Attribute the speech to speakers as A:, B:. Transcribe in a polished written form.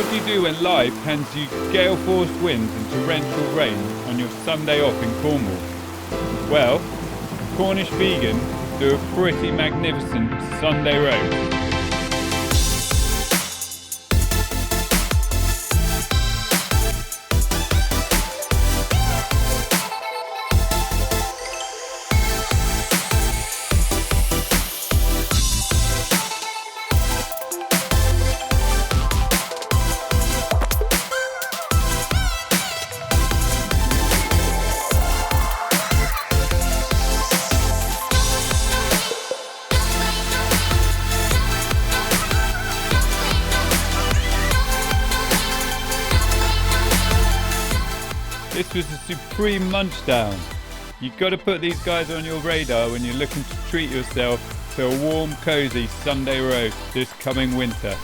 A: What do you do when life hands you gale-force winds and torrential rain on your Sunday off in Cornwall? Well, Cornish Vegan do a pretty magnificent Sunday roast. This was a supreme munch down. You've got to put these guys on your radar when you're looking to treat yourself to a warm, cosy Sunday roast this coming winter.